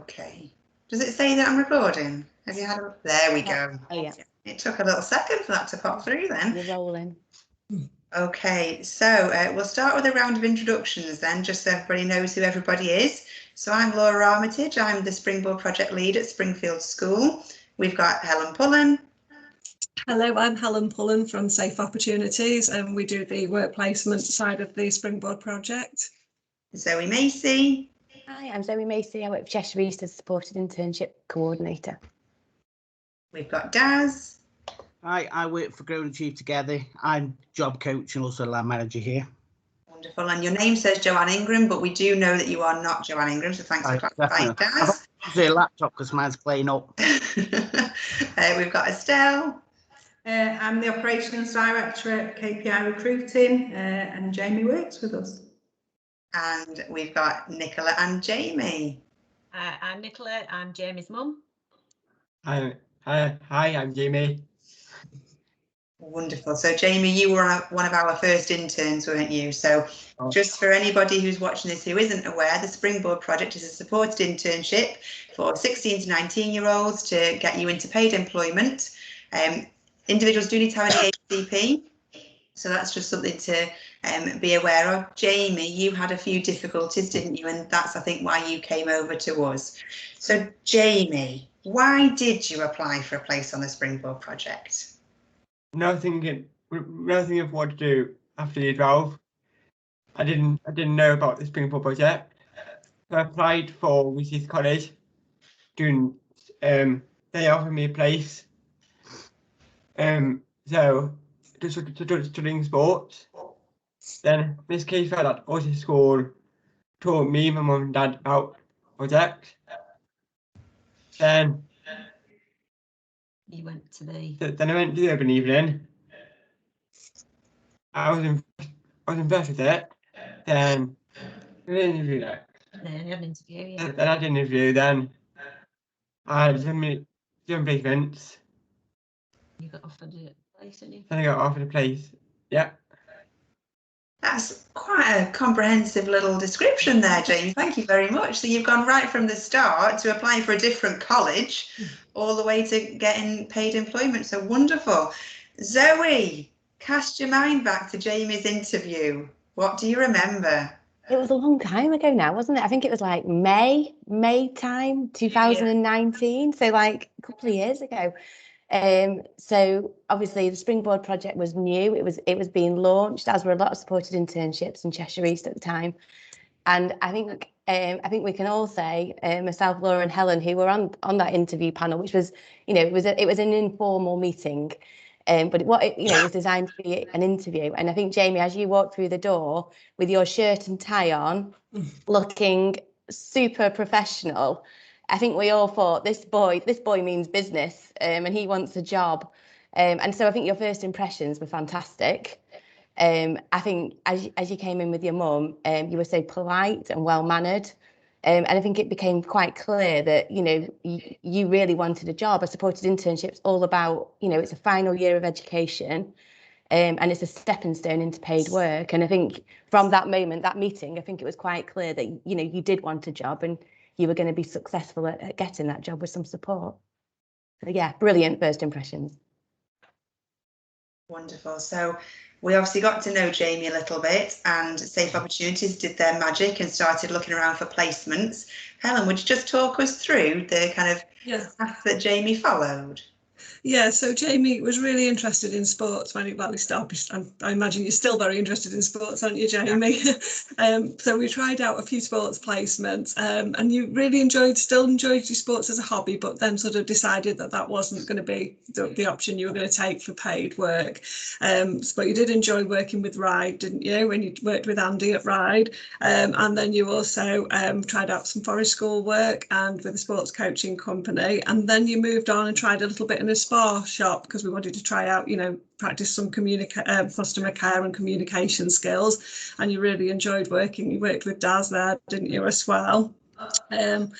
Okay. Does it say that I'm recording? Have you had a... There we Yeah. go. Oh, yeah. It took a little second for that to pop through then. You're rolling. Okay, so we'll start with a round of introductions then, just so everybody knows who everybody is. So I'm Laura Armitage. I'm the Springboard project lead at Springfield School. We've got Helen Pullen. Hello, I'm Helen Pullen from Safe Opportunities, and we do the work placement side of the Springboard project. Zoe Macy. Hi, I'm Zoe Macy. I work for Cheshire East as Supported Internship Coordinator. We've got Daz. Hi, I work for Grow and Achieve Together. I'm job coach and also lab manager here. Wonderful. And your name says Joanne Ingram, but we do know that you are not Joanne Ingram, so thanks for clarifying, Daz. I've got a laptop because mine's playing up. We've got Estelle. I'm the Operations Director at KPI Recruiting, and Jamie works with us. And we've got Nicola and Jamie. I'm Nicola, I'm Jamie's mum. Hi, I'm Jamie. Wonderful. So Jamie, you were one of our first interns, weren't you? So just for anybody who's watching this who isn't aware, the Springboard project is a supported internship for 16 to 19-year-olds to get you into paid employment. Individuals do need to have an ACP, so that's just something to be aware of. Jamie, you had a few difficulties, didn't you? And that's, I think, why you came over to us. So Jamie, why did you apply for a place on the Springboard project? Nothing of what to do after year 12. I didn't know about the Springboard project. So I applied for Whittier College. They offered me a place. So studying sports. Then Miss Kay felt that Otis School told me, my mum and dad about the project. Then You went to the... Then I went to the Urban Evening. I was impressed with it. Then I had an interview. Then you had an interview, yeah. Then I had an interview. Then I had some placements. You got offered a place, didn't you? Then I got offered a place. Yeah. That's quite a comprehensive little description there, Jamie. Thank you very much. So you've gone right from the start to applying for a different college all the way to getting paid employment. So wonderful. Zoe, cast your mind back to Jamie's interview. What do you remember? It was a long time ago now, wasn't it? I think it was like May time, 2019. So like a couple of years ago. So obviously the Springboard project was new. It was being launched, as were a lot of supported internships in Cheshire East at the time. And I think we can all say, myself, Laura, and Helen, who were on that interview panel, which was, it was an informal meeting, but it was designed to be an interview. And I think, Jamie, as you walked through the door with your shirt and tie on, looking super professional, I think we all thought this boy means business, and he wants a job. And so I think your first impressions were fantastic. I think as you came in with your mum, you were so polite and well-mannered. And I think it became quite clear that, you really wanted a job. A supported internship's all about, it's a final year of education, and it's a stepping stone into paid work. And I think from that moment, that meeting, I think it was quite clear that, you did want a job and you were going to be successful at getting that job with some support. So yeah, brilliant first impressions. Wonderful. So we obviously got to know Jamie a little bit, and Safe Opportunities did their magic and started looking around for placements. Helen, would you just talk us through the kind of path that Jamie followed? Yeah, so Jamie was really interested in sports when at least I imagine you're still very interested in sports, aren't you, Jamie? Yeah. So we tried out a few sports placements, and you really still enjoyed your sports as a hobby, but then sort of decided that wasn't going to be the option you were going to take for paid work. But you did enjoy working with Ride, didn't you, when you worked with Andy at Ride? And then you also tried out some forest school work and with a sports coaching company, and then you moved on and tried a little bit in a spa shop because we wanted to try out, practice some customer care and communication skills, and you really enjoyed working. You worked with Daz there, didn't you, as well? And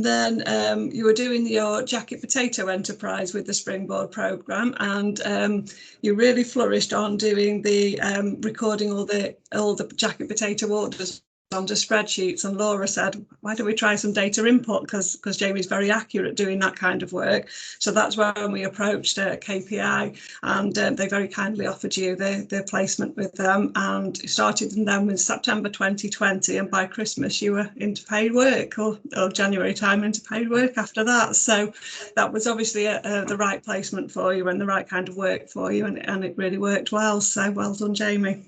then you were doing your jacket potato enterprise with the Springboard programme, and you really flourished on doing the recording all the jacket potato orders onto spreadsheets, and Laura said, why don't we try some data input, because Jamie's very accurate at doing that kind of work. So that's when we approached KPI, and they very kindly offered you the placement with them, and started them in September 2020, and by Christmas you were into paid work, or January time into paid work after that. So that was obviously the right placement for you and the right kind of work for you, and it really worked well. So well done, Jamie.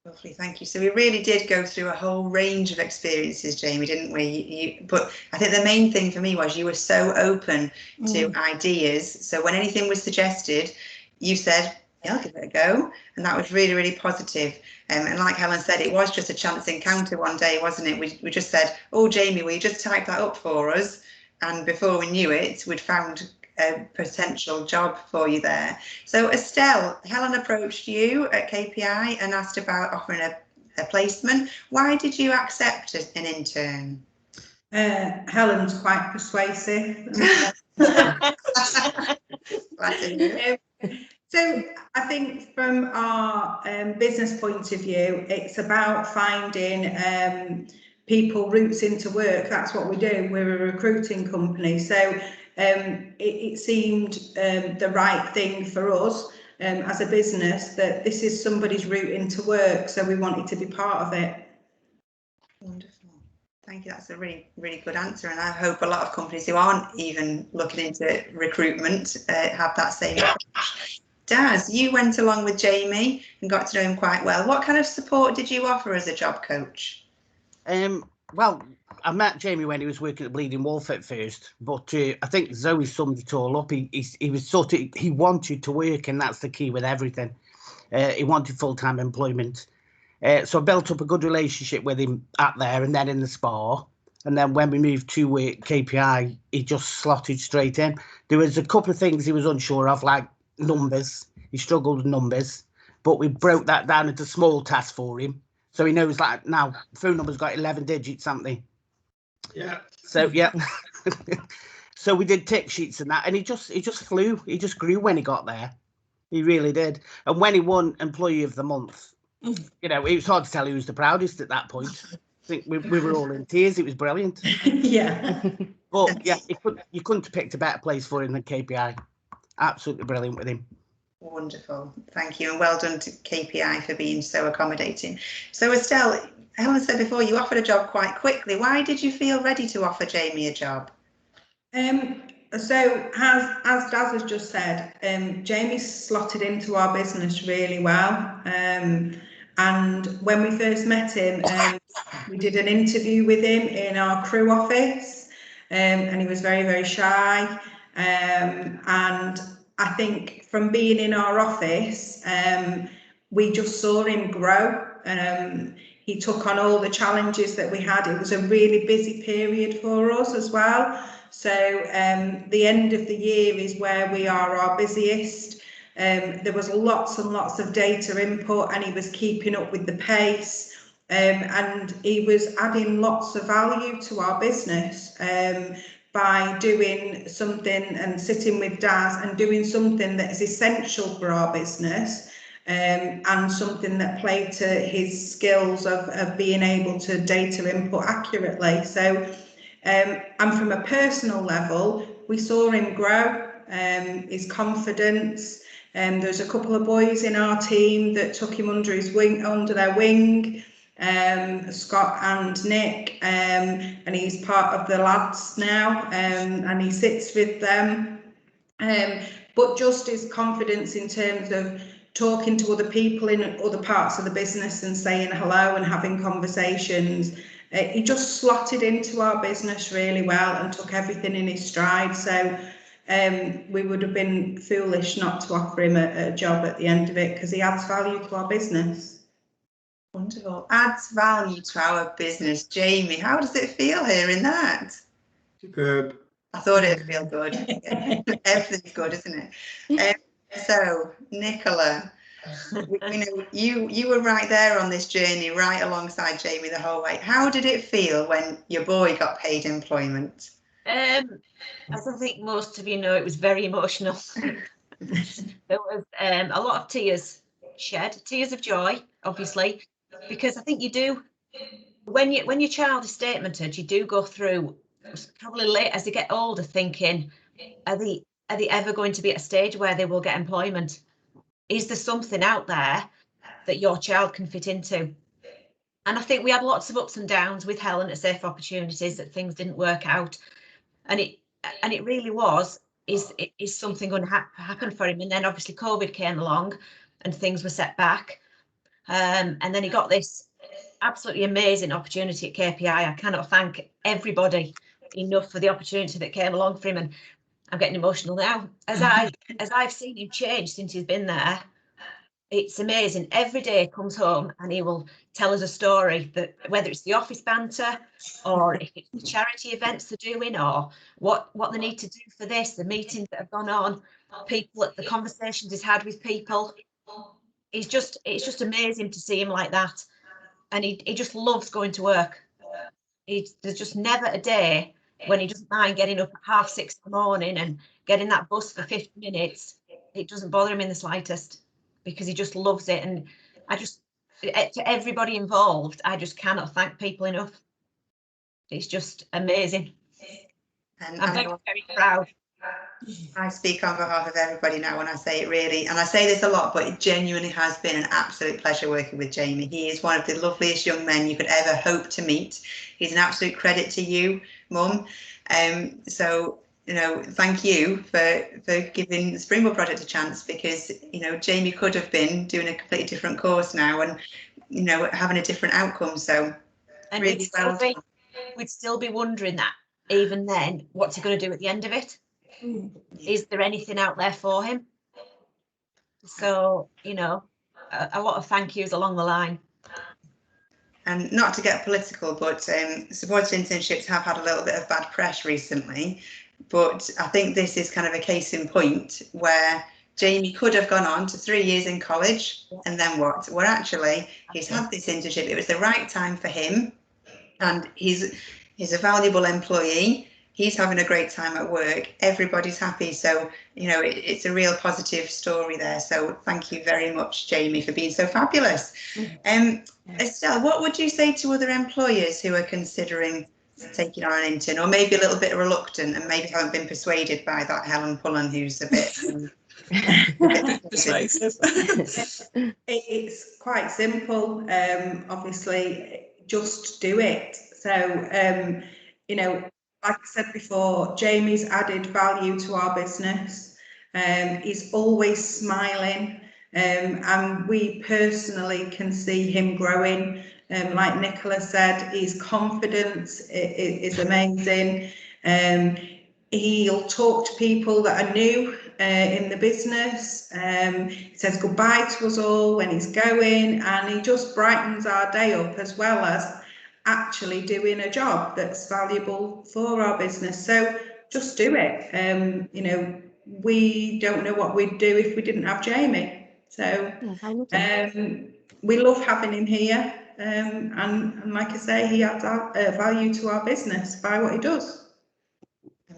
Lovely, thank you. So we really did go through a whole range of experiences, Jamie, didn't we? But I think the main thing for me was you were so open to ideas. So when anything was suggested, you said, yeah, I'll give it a go. And that was really, really positive. And like Helen said, it was just a chance encounter one day, wasn't it? We just said, oh, Jamie, will you just type that up for us? And before we knew it, we'd found a potential job for you there. So Estelle, Helen approached you at KPI and asked about offering a placement. Why did you accept an intern? Helen's quite persuasive. So I think from our business point of view, it's about finding people routes into work. That's what we do. We're a recruiting company. So it seemed the right thing for us as a business, that this is somebody's route into work, so we wanted to be part of it. Wonderful, thank you. That's a really, really good answer, and I hope a lot of companies who aren't even looking into recruitment have that same approach. Daz, you went along with Jamie and got to know him quite well. What kind of support did you offer as a job coach? Well, I met Jamie when he was working at Bleeding Wolf at first, but I think Zoe summed it all up. He was he wanted to work, and that's the key with everything. He wanted full-time employment. So I built up a good relationship with him at there and then in the spa. And then when we moved to KPI, he just slotted straight in. There was a couple of things he was unsure of, like numbers. He struggled with numbers, but we broke that down into small tasks for him. So he knows, like, now phone number's got 11 digits, something. Yeah. So yeah. So we did tick sheets and that, and he just flew. He just grew when he got there. He really did. And when he won Employee of the Month, you know, it was hard to tell who was the proudest at that point. I think we were all in tears. It was brilliant. Yeah. But yeah, you couldn't have picked a better place for him than KPI. Absolutely brilliant with him. Wonderful, thank you, and well done to KPI for being so accommodating. So Estelle, Helen said before, you offered a job quite quickly. Why did you feel ready to offer Jamie a job? So as Daz has just said, Jamie slotted into our business really well. And when we first met him, we did an interview with him in our crew office, and he was very, very shy. And I think from being in our office, we just saw him grow. He took on all the challenges that we had. It was a really busy period for us as well. So the end of the year is where we are our busiest. There was lots and lots of data input, and he was keeping up with the pace, and he was adding lots of value to our business by doing something and sitting with Daz and doing something that is essential for our business, and something that played to his skills of being able to data input accurately. So and from a personal level, we saw him grow, his confidence. There's a couple of boys in our team that took him under their wing, Scott and Nick, and he's part of the lads now, and he sits with them. But just his confidence in terms of talking to other people in other parts of the business and saying hello and having conversations. He just slotted into our business really well and took everything in his stride. So we would have been foolish not to offer him a job at the end of it, because he adds value to our business. Wonderful. Adds value to our business. Jamie, how does it feel hearing that? Superb. I thought it'd feel good. Everything's good, isn't it? So, Nicola, you were right there on this journey, right alongside Jamie the whole way. How did it feel when your boy got paid employment? As I think most of you know, it was very emotional. There was a lot of tears shed, tears of joy, obviously, because I think you do, when your child is statemented, you do go through probably late as they get older thinking, are they ever going to be at a stage where they will get employment? Is there something out there that your child can fit into? And I think we had lots of ups and downs with Helen at Safe Opportunities, that things didn't work out, and it really is something going to happen for him. And then obviously COVID came along and things were set back, and then he got this absolutely amazing opportunity at KPI. I cannot thank everybody enough for the opportunity that came along for him, and I'm getting emotional now as I've seen him change since he's been there. It's amazing. Every day he comes home and he will tell us a story, that whether it's the office banter or if it's the charity events they're doing, or what they need to do for this, the meetings that have gone on, people, the conversations he's had with people. It's just amazing to see him like that. And he just loves going to work. There's just never a day when he doesn't mind getting up at 6:30 in the morning and getting that bus for 50 minutes. It doesn't bother him in the slightest, because he just loves it. And to everybody involved, I just cannot thank people enough. It's just amazing. And I'm very, very proud. I speak on behalf of everybody now when I say it, really, and I say this a lot, but it genuinely has been an absolute pleasure working with Jamie. He is one of the loveliest young men you could ever hope to meet. He's an absolute credit to you, Mum. So, you know, thank you for giving the Springboard project a chance, because, you know, Jamie could have been doing a completely different course now and, you know, having a different outcome. So, and really we'd still be wondering that even then, what's he going to do at the end of it? Is there anything out there for him? So, you know, a lot of thank yous along the line. And not to get political, but supported internships have had a little bit of bad press recently. But I think this is kind of a case in point where Jamie could have gone on to 3 years in college, and then what? Where actually he's had this internship. It was the right time for him, and he's a valuable employee. He's having a great time at work. Everybody's happy. So, you know, it's a real positive story there. So thank you very much, Jamie, for being so fabulous. Estelle, what would you say to other employers who are considering taking on an intern, or maybe a little bit reluctant and maybe haven't been persuaded by that Helen Pullen, who's a bit persuasive? It's quite simple. Obviously, just do it. So, you know, like I said before, Jamie's added value to our business. He's always smiling, and we personally can see him growing. Like Nicola said, his confidence is amazing. He'll talk to people that are new in the business. He says goodbye to us all when he's going, and he just brightens our day up, as well as actually doing a job that's valuable for our business. So just do it. You know, we don't know what we'd do if we didn't have Jamie. So we love having him here. And like I say, he adds value to our business by what he does.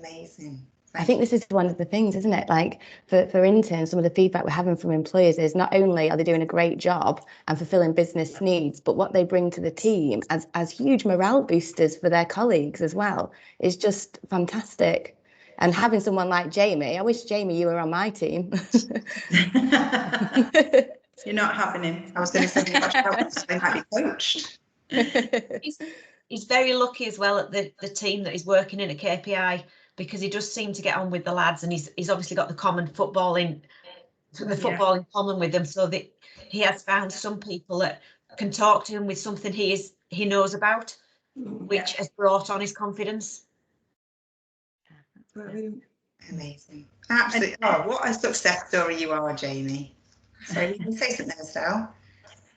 amazing. I think this is one of the things, isn't it? Like for interns, some of the feedback we're having from employers is not only are they doing a great job and fulfilling business needs, but what they bring to the team as huge morale boosters for their colleagues as well is just fantastic. And having someone like Jamie, I wish, Jamie, you were on my team. You're not having him. I was going to say, I might be coached. He's very lucky as well at the team that he's working in at KPI, because he does seem to get on with the lads, and he's obviously got the common footballing in common with them, so that he has found some people that can talk to him with something he knows about, which has brought on his confidence. Brilliant. Amazing. Absolutely. Oh, what a success story you are, Jamie. So you can say something, Estelle.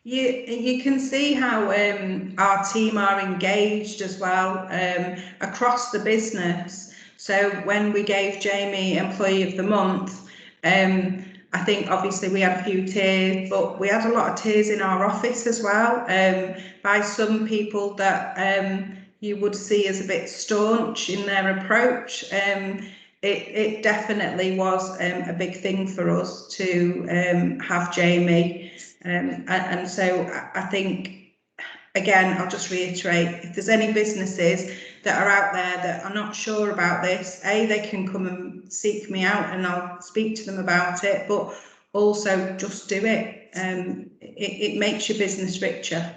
You can see how our team are engaged as well across the business. So when we gave Jamie Employee of the Month, I think obviously we had a few tears, but we had a lot of tears in our office as well, by some people that you would see as a bit staunch in their approach. It definitely was a big thing for us to have Jamie. And so I think again, I'll just reiterate, if there's any businesses that are out there that are not sure about this, they can come and seek me out and I'll speak to them about it, but also just do it. It makes your business richer.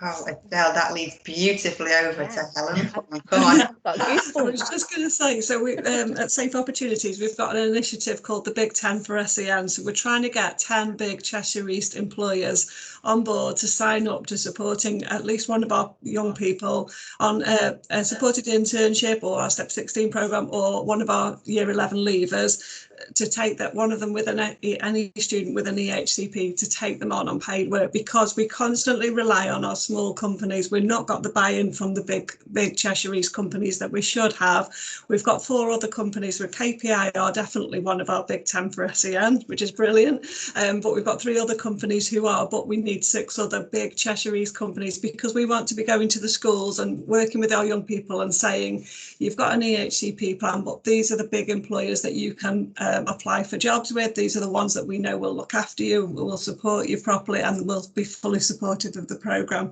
Oh, Adele, that leads beautifully over to Helen. Come on. I was just going to say, so we at Safe Opportunities, we've got an initiative called the Big 10 for SEN. So we're trying to get 10 big Cheshire East employers on board to sign up to supporting at least one of our young people on a supported internship or our Step 16 programme, or one of our Year 11 leavers, to take that, one of them with any student with an EHCP, to take them on paid work, because we constantly rely on our small companies. We've not got the buy-in from the big Cheshire East companies that we should have. We've got 4 other companies with KPI are definitely one of our Big 10 for SEN, which is brilliant. But we've got 3 other companies who are, but we need 6 other big Cheshire East companies, because we want to be going to the schools and working with our young people and saying, you've got an EHCP plan, but these are the big employers that you can apply for jobs with. These are the ones that we know will look after you, will support you properly, and will be fully supportive of the programme.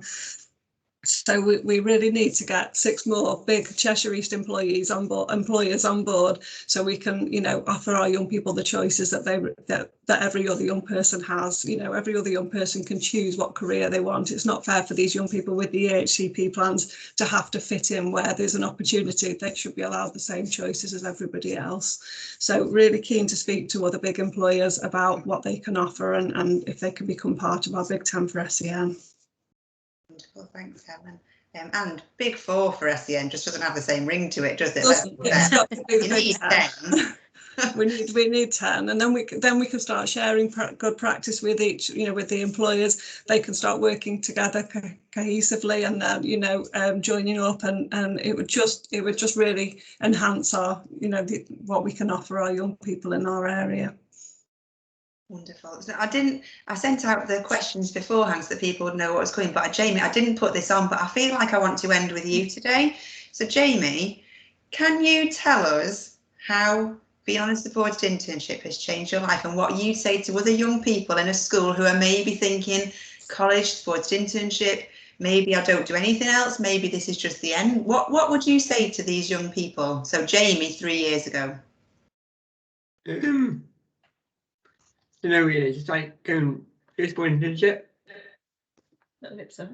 So we really need to get 6 more big Cheshire East employers on board, so we can, you know, offer our young people the choices that that every other young person has. You know, every other young person can choose what career they want. It's not fair for these young people with the EHCP plans to have to fit in where there's an opportunity. They should be allowed the same choices as everybody else. So really keen to speak to other big employers about what they can offer, and if they can become part of our Big 10 for SEN. Wonderful, thanks, Helen. And Big 4 for SEN just doesn't have the same ring to it, does it? It's got to be the You need 10. we need 10, and then we can start sharing good practice with each, you know, with the employers. They can start working together cohesively, and then, you know, joining up, and it would just really enhance our, you know, what we can offer our young people in our area. Wonderful. So I sent out the questions beforehand so that people would know what was coming, but Jamie, I didn't put this on, but I feel like I want to end with you today. So Jamie, can you tell us how being on a supported internship has changed your life, and what you say to other young people in a school who are maybe thinking college, supported internship, maybe I don't do anything else, maybe this is just the end? What would you say to these young people? So Jamie, 3 years ago. You know, really, just like going first board internship. I hope so.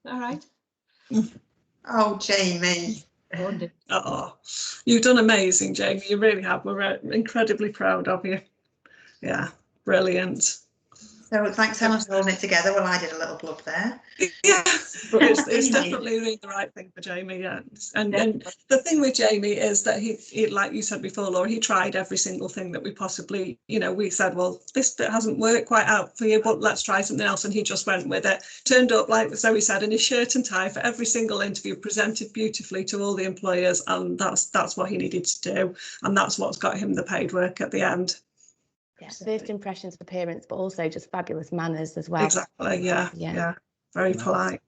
All right. Oh, Jamie. Oh, you've done amazing, Jamie. You really have. We're incredibly proud of you. Yeah, brilliant. So thanks so much for holding it together. Well, I did a little blub there. Yeah, it's definitely doing the right thing for Jamie. Yeah, and the thing with Jamie is that he, like you said before, Laura, he tried every single thing that we possibly, you know, we said, well, this bit hasn't worked quite out for you, but let's try something else, and he just went with it. Turned up, like Zoe said, in his shirt and tie for every single interview, presented beautifully to all the employers, and that's what he needed to do, and that's what's got him the paid work at the end. Yeah, first impressions for parents, but also just fabulous manners as well. Exactly, yeah. Very polite.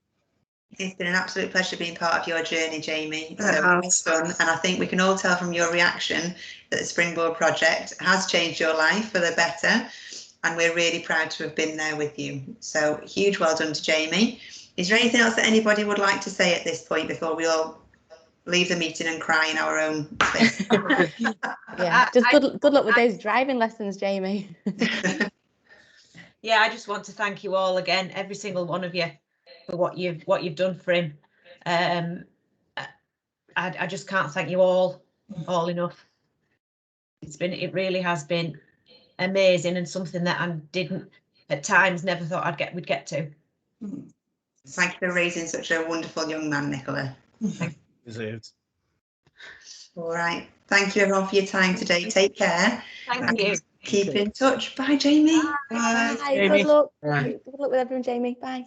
It's been an absolute pleasure being part of your journey, Jamie. So well done. And I think we can all tell from your reaction that the Springboard project has changed your life for the better, and we're really proud to have been there with you. So huge well done to Jamie. Is there anything else that anybody would like to say at this point before we all leave the meeting and cry in our own space? Yeah, just good luck with those driving lessons, Jamie. Yeah, I just want to thank you all again, every single one of you, for what you've done for him. I just can't thank you all enough. It really has been amazing, and something that I didn't at times never thought we'd get to. Thank you for raising such a wonderful young man, Nicola. Deserved. All right. Thank you everyone for your time today. Take care. Thank you. Keep in touch. Bye, Jamie. Bye. Jamie. Good luck. Bye. Good luck with everyone, Jamie. Bye.